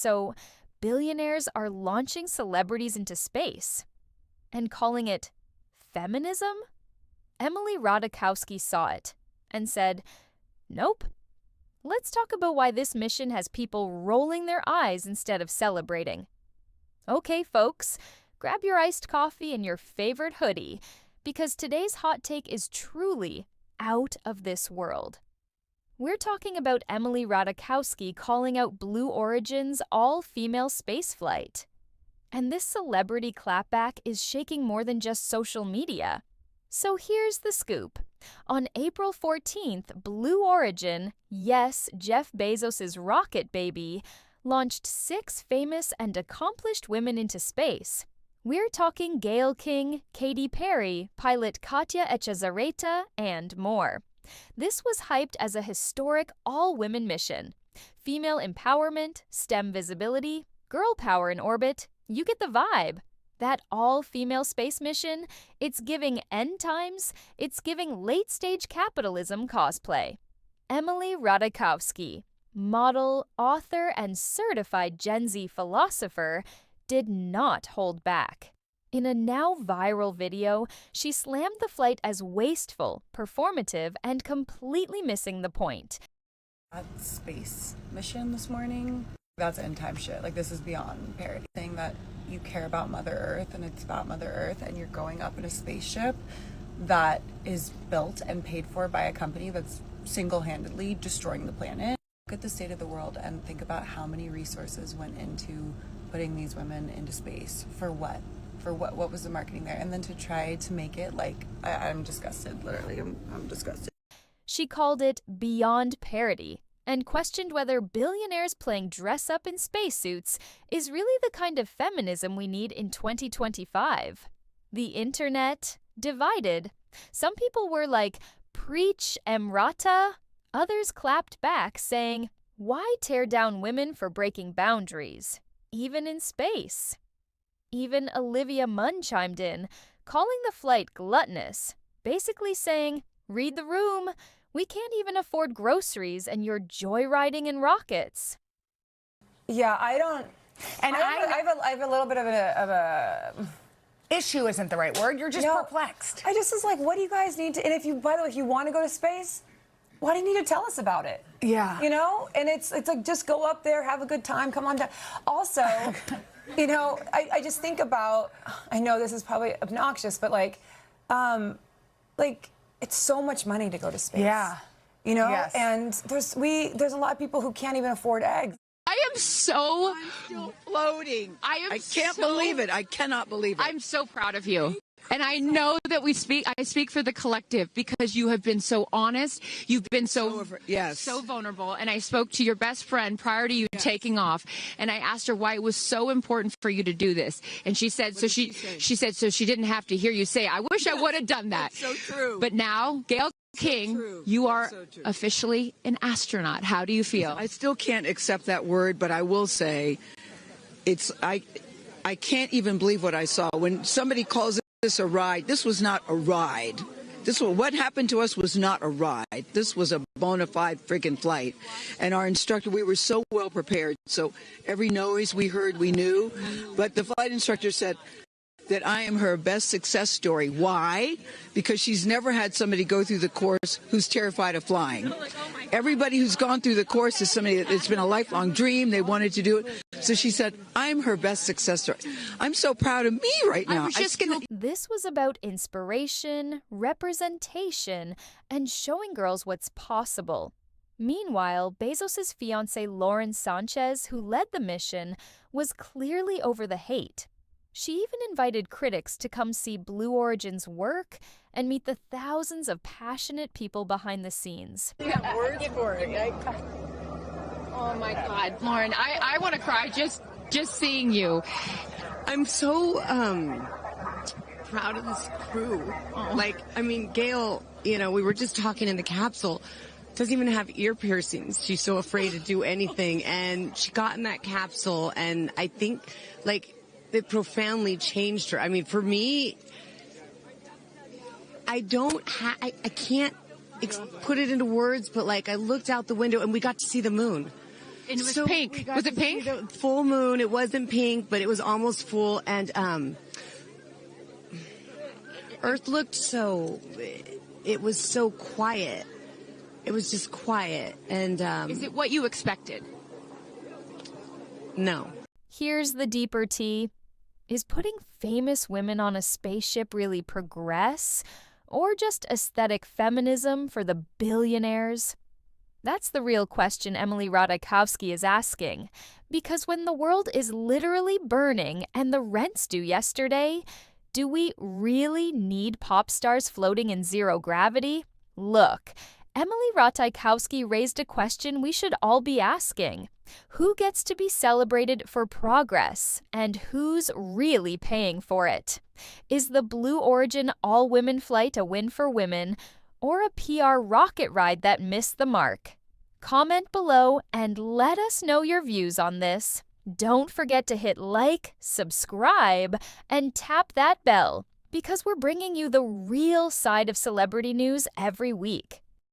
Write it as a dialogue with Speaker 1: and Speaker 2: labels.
Speaker 1: So, billionaires are launching celebrities into space and calling it feminism? Emily Ratajkowski saw it and said, "Nope. Let's talk about why this mission has people rolling their eyes instead of celebrating." Okay, folks, grab your iced coffee and your favorite hoodie, because today's hot take is truly out of this world. We're talking about Emily Ratajkowski calling out Blue Origin's all-female spaceflight. And this celebrity clapback is shaking more than just social media. So here's the scoop. On April 14th, Blue Origin, yes, Jeff Bezos' rocket baby, launched 6 famous and accomplished women into space. We're talking Gayle King, Katy Perry, pilot Katya Echazarreta, and more. This was hyped as a historic all-women mission. Female empowerment, STEM visibility, girl power in orbit, you get the vibe. That all-female space mission, it's giving end times, it's giving late-stage capitalism cosplay. Emily Ratajkowski, model, author, and certified Gen Z philosopher, did not hold back. In a now viral video, she slammed the flight as wasteful, performative, and completely missing the point.
Speaker 2: That space mission this morning, that's end time shit. Like, this is beyond parody. Saying that you care about Mother Earth and it's about Mother Earth and you're going up in a spaceship that is built and paid for by a company that's single-handedly destroying the planet. Look at the state of the world and think about how many resources went into putting these women into space. For what? For what was the marketing there? And then to try to make it like, I'm disgusted, literally, I'm disgusted.
Speaker 1: She called it beyond parody and questioned whether billionaires playing dress-up in spacesuits is really the kind of feminism we need in 2025. The internet divided. Some people were like, "Preach, Emrata." Others clapped back, saying, "Why tear down women for breaking boundaries, even in space?" Even Olivia Munn chimed in, calling the flight gluttonous, basically saying, "Read the room. We can't even afford groceries and you're joyriding in rockets."
Speaker 3: Yeah, I don't. And I have a little bit of a
Speaker 4: issue isn't the right word. You're just perplexed.
Speaker 3: I just was like, what do you guys need to? And if you, by the way, if you want to go to space, why do you need to tell us about it?
Speaker 4: Yeah.
Speaker 3: You know, and it's like, just go up there, have a good time, come on down. Also, you know, I just think about, I know this is probably obnoxious, but like it's so much money to go to space.
Speaker 4: Yeah.
Speaker 3: You know,
Speaker 4: yes.
Speaker 3: And there's a lot of people who can't even afford eggs.
Speaker 5: I am so
Speaker 6: I'm still floating.
Speaker 5: I
Speaker 6: can't believe it. I cannot believe it.
Speaker 5: I'm so proud of you. And I know that I speak for the collective because you have been so honest. You've been so vulnerable. And I spoke to your best friend prior to you taking off. And I asked her why it was so important for you to do this. And she said, she said, so she didn't have to hear you say, "I wish I would have done that."
Speaker 6: That's so true.
Speaker 5: But now, Gayle King, you are officially an astronaut. How do you feel?
Speaker 6: I still can't accept that word, but I will say I can't even believe what I saw. When somebody calls this a ride, this was not a ride. What happened to us was not a ride. This was a bona fide friggin' flight. And our instructor, we were so well prepared. So every noise we heard, we knew. But the flight instructor said that I am her best success story. Why? Because she's never had somebody go through the course who's terrified of flying. Everybody who's gone through the course is somebody that it's been a lifelong dream. They wanted to do it. So she said, I'm her best success story. I'm so proud of me right now.
Speaker 1: This was about inspiration, representation, and showing girls what's possible. Meanwhile, Bezos' fiancée Lauren Sánchez, who led the mission, was clearly over the hate. She even invited critics to come see Blue Origin's work and meet the thousands of passionate people behind the scenes.
Speaker 5: You have words for it. Oh my God, Lauren, I want to cry just seeing you.
Speaker 7: I'm so proud of this crew. Oh. Like, I mean, Gayle, you know, we were just talking in the capsule, doesn't even have ear piercings. She's so afraid to do anything. And she got in that capsule, and I think, like, it profoundly changed her. I mean, for me, I can't put it into words, but like I looked out the window and we got to see the moon.
Speaker 5: And it was pink. Was it pink?
Speaker 7: Full moon. It wasn't pink, but it was almost full. And Earth looked so. It was so quiet. It was just quiet. And
Speaker 5: is it what you expected?
Speaker 7: No.
Speaker 1: Here's the deeper tea. Is putting famous women on a spaceship really progress? Or just aesthetic feminism for the billionaires? That's the real question Emily Ratajkowski is asking. Because when the world is literally burning and the rent's due yesterday, do we really need pop stars floating in zero gravity? Look, Emily Ratajkowski raised a question we should all be asking. Who gets to be celebrated for progress, and who's really paying for it? Is the Blue Origin all-women flight a win for women, or a PR rocket ride that missed the mark? Comment below and let us know your views on this. Don't forget to hit like, subscribe, and tap that bell, because we're bringing you the real side of celebrity news every week.